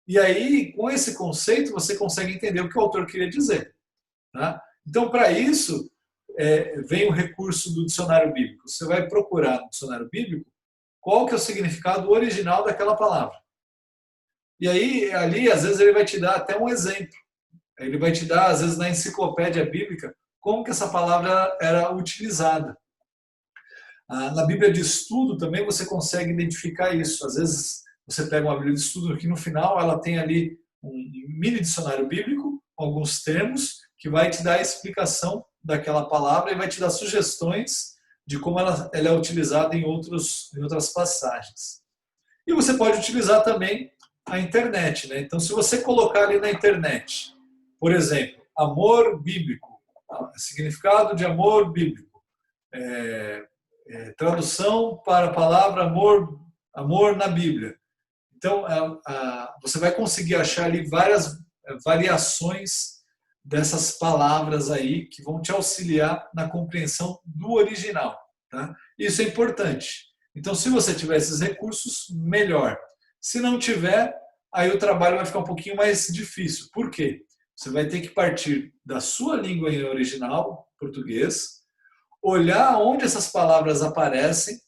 E aí, com esse conceito, você consegue entender o que o autor queria dizer. Tá? Então, para isso, vem o recurso do dicionário bíblico. Você vai procurar no dicionário bíblico qual que é o significado original daquela palavra. E aí, ali, às vezes, ele vai te dar até um exemplo. Ele vai te dar, às vezes, na enciclopédia bíblica, como que essa palavra era utilizada. Na Bíblia de estudo também você consegue identificar isso. Às vezes, você pega uma Bíblia de estudo que no final ela tem ali um mini dicionário bíblico, alguns termos, que vai te dar a explicação daquela palavra e vai te dar sugestões de como ela é utilizada em outras passagens. E você pode utilizar também a internet, né? Então, se você colocar ali na internet, por exemplo, amor bíblico, significado de amor bíblico, tradução para a palavra amor na Bíblia. Então, você vai conseguir achar ali várias variações dessas palavras aí que vão te auxiliar na compreensão do original. Tá? Isso é importante. Então, se você tiver esses recursos, melhor. Se não tiver, aí o trabalho vai ficar um pouquinho mais difícil. Por quê? Você vai ter que partir da sua língua em original, português, olhar onde essas palavras aparecem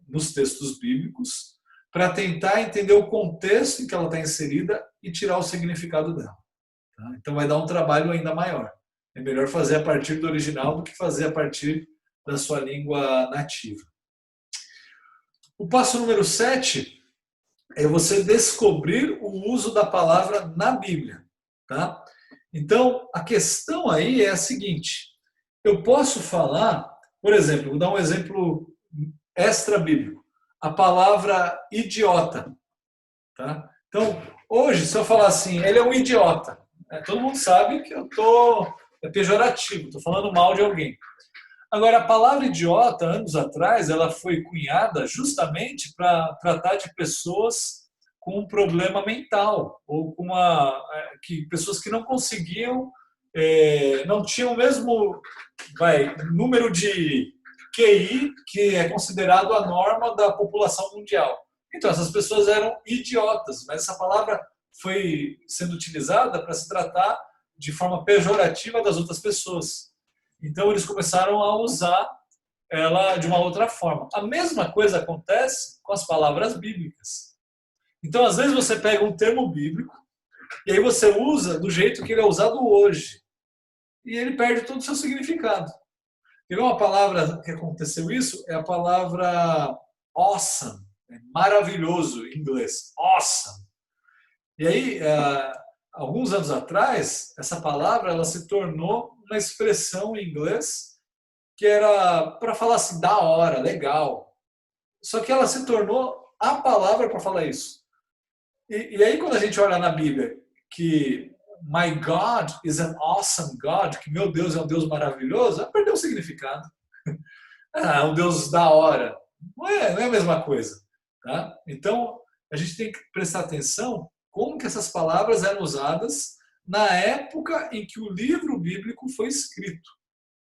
nos textos bíblicos, para tentar entender o contexto em que ela está inserida e tirar o significado dela. Tá? Então vai dar um trabalho ainda maior. É melhor fazer a partir do original do que fazer a partir da sua língua nativa. O passo número 7 é você descobrir o uso da palavra na Bíblia. Tá? Então, a questão aí é a seguinte. Eu posso falar, por exemplo, vou dar um exemplo extra-bíblico. A palavra idiota. Tá? Então, hoje, se eu falar assim, ele é um idiota, todo mundo sabe que eu estou pejorativo, estou falando mal de alguém. Agora, a palavra idiota, anos atrás, ela foi cunhada justamente para tratar de pessoas com um problema mental, ou com pessoas que não conseguiam, não tinham o mesmo número de QI, que é considerado a norma da população mundial. Então, essas pessoas eram idiotas, mas essa palavra foi sendo utilizada para se tratar de forma pejorativa das outras pessoas. Então, eles começaram a usar ela de uma outra forma. A mesma coisa acontece com as palavras bíblicas. Então, às vezes, você pega um termo bíblico e aí você usa do jeito que ele é usado hoje. E ele perde todo o seu significado. E uma palavra que aconteceu isso é a palavra awesome, maravilhoso em inglês, awesome. E aí, alguns anos atrás, essa palavra ela se tornou uma expressão em inglês que era para falar assim, da hora, legal. Só que ela se tornou a palavra para falar isso. E aí, quando a gente olha na Bíblia que My God is an awesome God, que meu Deus é um Deus maravilhoso, ela perdeu o significado. Ah, é um Deus da hora. Não é a mesma coisa. Tá? Então, a gente tem que prestar atenção como que essas palavras eram usadas na época em que o livro bíblico foi escrito.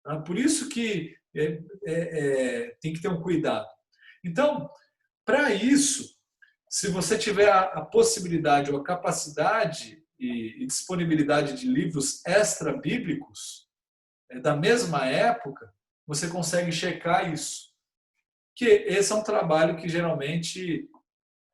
Tá? Por isso que tem que ter um cuidado. Então, para isso, se você tiver a possibilidade ou a capacidade e disponibilidade de livros extra-bíblicos da mesma época, você consegue checar isso. Que esse é um trabalho que geralmente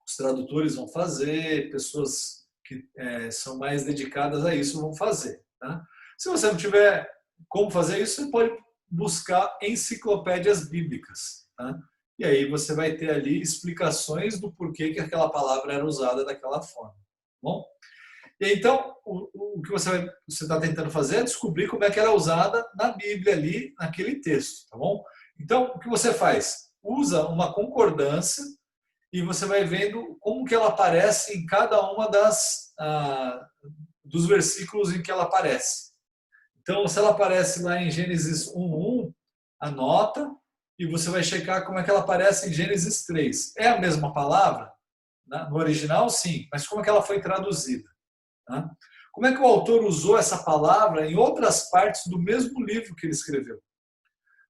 os tradutores vão fazer, pessoas que são mais dedicadas a isso vão fazer. Tá? Se você não tiver como fazer isso, você pode buscar enciclopédias bíblicas. Tá? E aí você vai ter ali explicações do porquê que aquela palavra era usada daquela forma. Bom? E então, o que você está tentando fazer é descobrir como é que era usada na Bíblia ali, naquele texto. Tá bom? Então, o que você faz? Usa uma concordância e você vai vendo como que ela aparece em cada uma dos versículos em que ela aparece. Então, se ela aparece lá em Gênesis 1:1, anota e você vai checar como é que ela aparece em Gênesis 3. É a mesma palavra? No original, sim, mas como é que ela foi traduzida? Tá? Como é que o autor usou essa palavra em outras partes do mesmo livro que ele escreveu?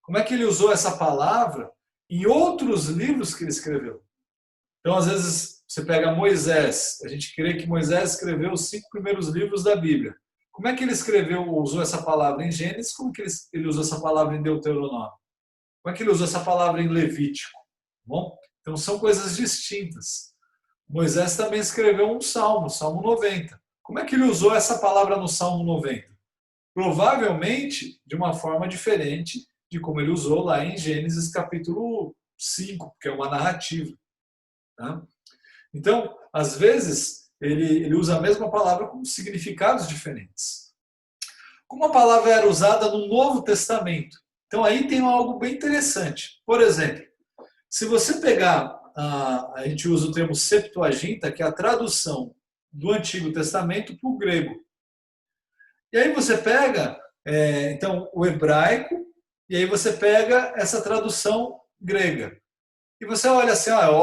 Como é que ele usou essa palavra em outros livros que ele escreveu? Então, às vezes, você pega Moisés, a gente crê que Moisés escreveu os 5 primeiros livros da Bíblia. Como é que ele escreveu, usou essa palavra em Gênesis? Como que ele usou essa palavra em Deuteronômio? Como é que ele usou essa palavra em Levítico? Bom, então são coisas distintas. Moisés também escreveu um salmo, Salmo 90. Como é que ele usou essa palavra no Salmo 90? Provavelmente de uma forma diferente de como ele usou lá em Gênesis capítulo 5, que é uma narrativa. Tá? Então, às vezes, ele usa a mesma palavra com significados diferentes. Como a palavra era usada no Novo Testamento? Então, aí tem algo bem interessante. Por exemplo, se você pegar, a gente usa o termo Septuaginta, que é a tradução do Antigo Testamento para o grego. E aí você pega, então, o hebraico, e aí você pega essa tradução grega. E você olha assim, eu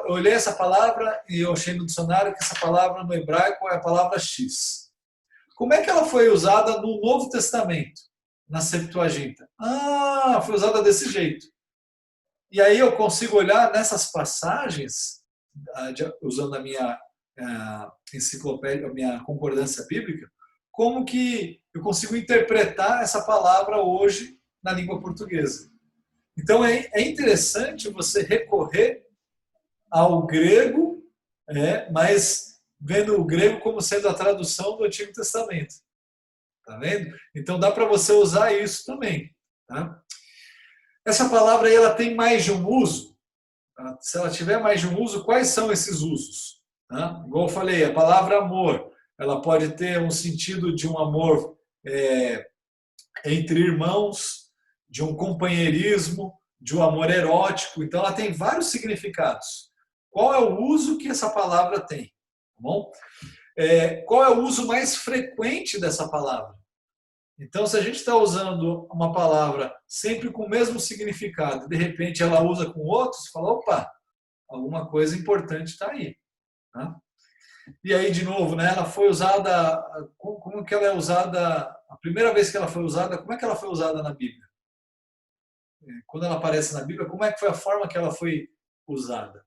olhei essa palavra e eu achei no dicionário que essa palavra no hebraico é a palavra X. Como é que ela foi usada no Novo Testamento, na Septuaginta? Foi usada desse jeito. E aí eu consigo olhar nessas passagens, usando a minha enciclopédia, a minha concordância bíblica, como que eu consigo interpretar essa palavra hoje na língua portuguesa. Então é interessante você recorrer ao grego, mas vendo o grego como sendo a tradução do Antigo Testamento. Tá vendo? Então dá para você usar isso também. Tá? Essa palavra aí, ela tem mais de um uso. Tá? Se ela tiver mais de um uso, quais são esses usos? Tá? Igual eu falei, a palavra amor, ela pode ter um sentido de um amor entre irmãos, de um companheirismo, de um amor erótico. Então, ela tem vários significados. Qual é o uso que essa palavra tem? Tá bom? Qual é o uso mais frequente dessa palavra? Então, se a gente está usando uma palavra sempre com o mesmo significado, de repente ela usa com outros, fala, opa, alguma coisa importante está aí. Tá? E aí, de novo, né, ela foi usada, como que ela é usada, a primeira vez que ela foi usada, como é que ela foi usada na Bíblia? Quando ela aparece na Bíblia, como é que foi a forma que ela foi usada?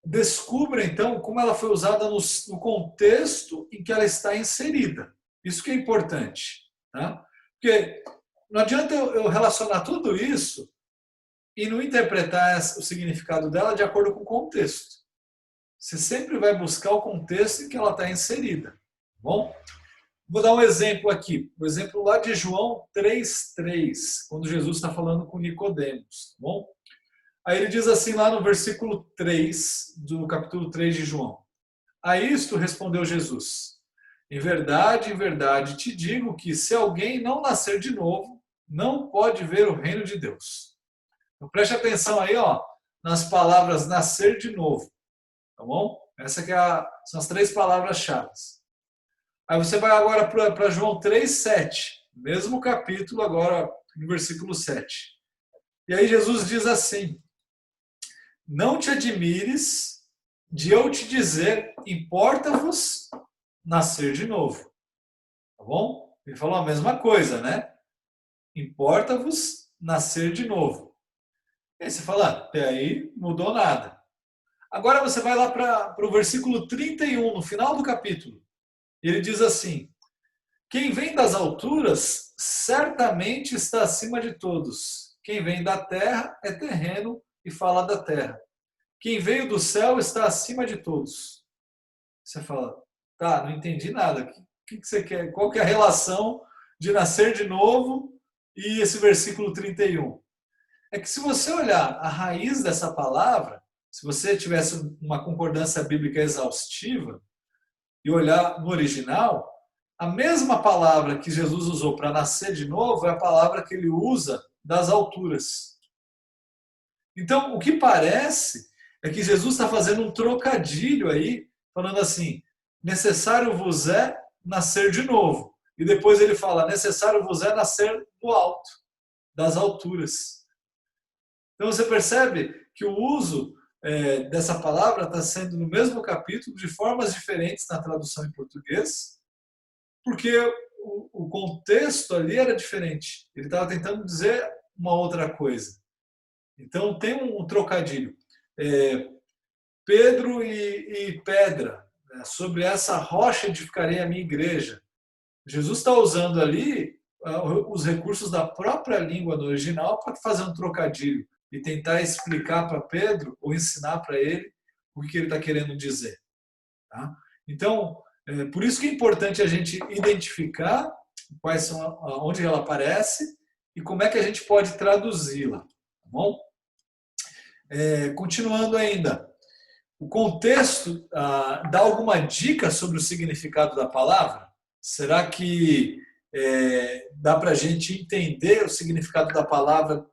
Descubra, então, como ela foi usada no contexto em que ela está inserida. Isso que é importante. Tá? Porque não adianta eu relacionar tudo isso e não interpretar o significado dela de acordo com o contexto. Você sempre vai buscar o contexto em que ela está inserida. Tá bom? Vou dar um exemplo aqui, um exemplo lá de João 3:3, quando Jesus está falando com Nicodemos, tá bom? Aí ele diz assim lá no versículo 3 do capítulo 3 de João. A isto respondeu Jesus: em verdade te digo que se alguém não nascer de novo, não pode ver o reino de Deus. Então preste atenção aí, ó, nas palavras nascer de novo, tá bom? Essa que são as 3 palavras-chave. Aí você vai agora para João 3:7, mesmo capítulo, agora no versículo 7. E aí Jesus diz assim: não te admires de eu te dizer, importa-vos nascer de novo. Tá bom? Ele falou a mesma coisa, né? Importa-vos nascer de novo. E aí você fala, até aí mudou nada. Agora você vai lá para o versículo 31, no final do capítulo. E ele diz assim: quem vem das alturas certamente está acima de todos. Quem vem da terra é terreno e fala da terra. Quem veio do céu está acima de todos. Você fala, tá, não entendi nada. O que você quer? Qual que é a relação de nascer de novo e esse versículo 31? É que se você olhar a raiz dessa palavra, se você tivesse uma concordância bíblica exaustiva e olhar no original, a mesma palavra que Jesus usou para nascer de novo é a palavra que ele usa das alturas. Então, o que parece é que Jesus está fazendo um trocadilho aí, falando assim, necessário vos é nascer de novo. E depois ele fala, necessário vos é nascer do alto, das alturas. Então você percebe que o uso dessa palavra está sendo no mesmo capítulo, de formas diferentes na tradução em português, porque o contexto ali era diferente. Ele estava tentando dizer uma outra coisa. Então tem um trocadilho. Pedro e pedra, né? Sobre essa rocha edificarei a minha igreja. Jesus está usando ali os recursos da própria língua no original para fazer um trocadilho e tentar explicar para Pedro ou ensinar para ele o que ele está querendo dizer. Tá? Então, por isso que é importante a gente identificar quais são, onde ela aparece e como é que a gente pode traduzi-la. Tá bom? Continuando ainda, o contexto dá alguma dica sobre o significado da palavra? Será que dá para a gente entender o significado da palavra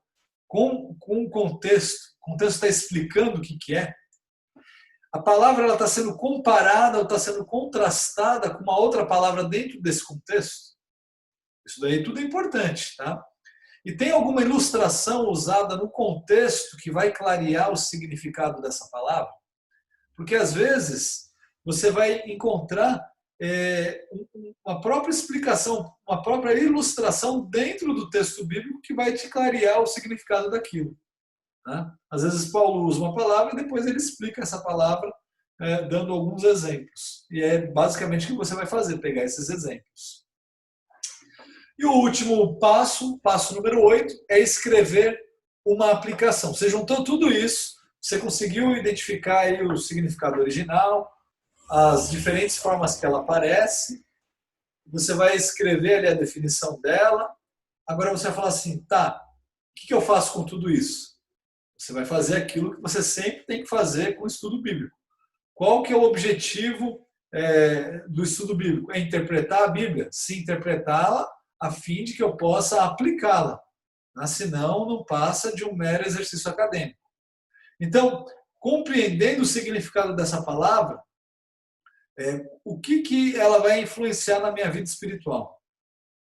com o contexto? O contexto está explicando o que é? A palavra está sendo comparada ou está sendo contrastada com uma outra palavra dentro desse contexto? Isso daí tudo é importante, tá? E tem alguma ilustração usada no contexto que vai clarear o significado dessa palavra? Porque às vezes você vai encontrar uma própria explicação, uma própria ilustração dentro do texto bíblico que vai te clarear o significado daquilo. Né? Às vezes Paulo usa uma palavra e depois ele explica essa palavra dando alguns exemplos. E é basicamente o que você vai fazer, pegar esses exemplos. E o último passo, passo número 8, é escrever uma aplicação. Você juntou tudo isso, você conseguiu identificar aí o significado original, as diferentes formas que ela aparece, você vai escrever ali a definição dela, agora você vai falar assim, tá, o que eu faço com tudo isso? Você vai fazer aquilo que você sempre tem que fazer com o estudo bíblico. Qual que é o objetivo do estudo bíblico? É interpretar a Bíblia? Se interpretá-la a fim de que eu possa aplicá-la. Senão, não passa de um mero exercício acadêmico. Então, compreendendo o significado dessa palavra, o que ela vai influenciar na minha vida espiritual?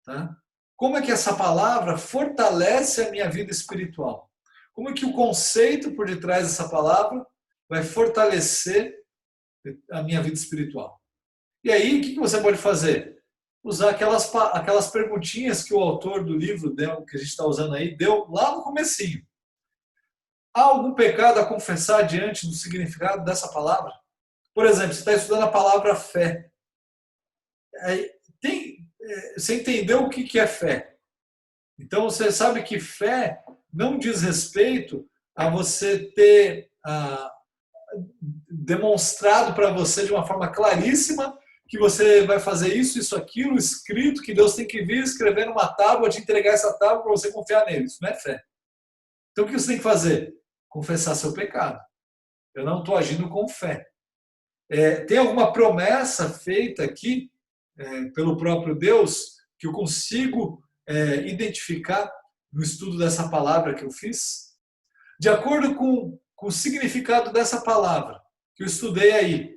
Tá? Como é que essa palavra fortalece a minha vida espiritual? Como é que o conceito por detrás dessa palavra vai fortalecer a minha vida espiritual? E aí, o que você pode fazer? Usar aquelas perguntinhas que o autor do livro que a gente está usando aí deu lá no comecinho. Há algum pecado a confessar diante do significado dessa palavra? Por exemplo, você está estudando a palavra fé. Você entendeu o que é fé? Então você sabe que fé não diz respeito a você ter demonstrado para você de uma forma claríssima que você vai fazer isso, isso, aquilo, escrito, que Deus tem que vir escrever numa tábua, te entregar essa tábua para você confiar nele. Isso não é fé. Então o que você tem que fazer? Confessar seu pecado. Eu não estou agindo com fé. Tem alguma promessa feita aqui pelo próprio Deus que eu consigo identificar no estudo dessa palavra que eu fiz? De acordo com o significado dessa palavra que eu estudei aí,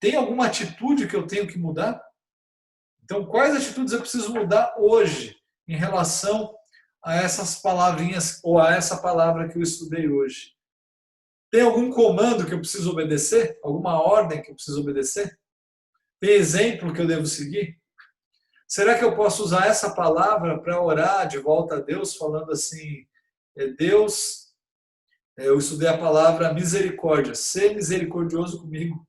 tem alguma atitude que eu tenho que mudar? Então, quais atitudes eu preciso mudar hoje em relação a essas palavrinhas ou a essa palavra que eu estudei hoje? Tem algum comando que eu preciso obedecer? Alguma ordem que eu preciso obedecer? Tem exemplo que eu devo seguir? Será que eu posso usar essa palavra para orar de volta a Deus, falando assim, Deus, eu estudei a palavra misericórdia, ser misericordioso comigo.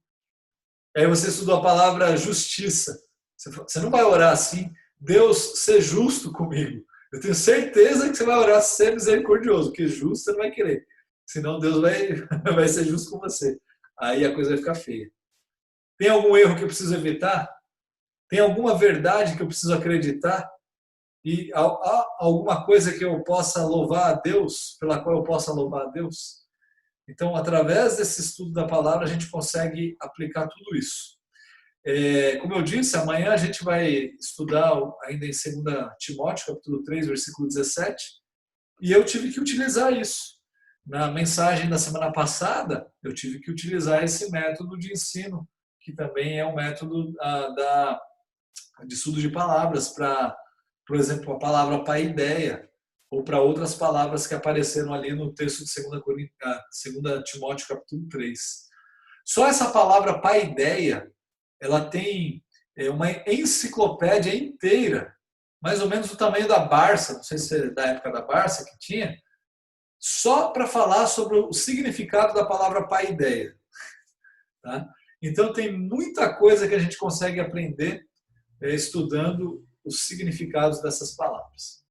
Aí você estudou a palavra justiça. Você não vai orar assim, Deus, ser justo comigo. Eu tenho certeza que você vai orar ser misericordioso, porque justo você não vai querer. Senão Deus vai ser justo com você. Aí a coisa vai ficar feia. Tem algum erro que eu preciso evitar? Tem alguma verdade que eu preciso acreditar? E há alguma coisa que eu possa louvar a Deus, pela qual eu possa louvar a Deus? Então, através desse estudo da palavra, a gente consegue aplicar tudo isso. Como eu disse, amanhã a gente vai estudar ainda em 2 Timóteo, capítulo 3, versículo 17, e eu tive que utilizar isso. Na mensagem da semana passada, eu tive que utilizar esse método de ensino, que também é um método de estudo de palavras para, por exemplo, a palavra paideia, ou para outras palavras que apareceram ali no texto de 2 Timóteo capítulo 3. Só essa palavra paideia, ela tem uma enciclopédia inteira, mais ou menos do tamanho da Barça, não sei se é da época da Barça que tinha, só para falar sobre o significado da palavra paideia. Tá? Então tem muita coisa que a gente consegue aprender estudando os significados dessas palavras.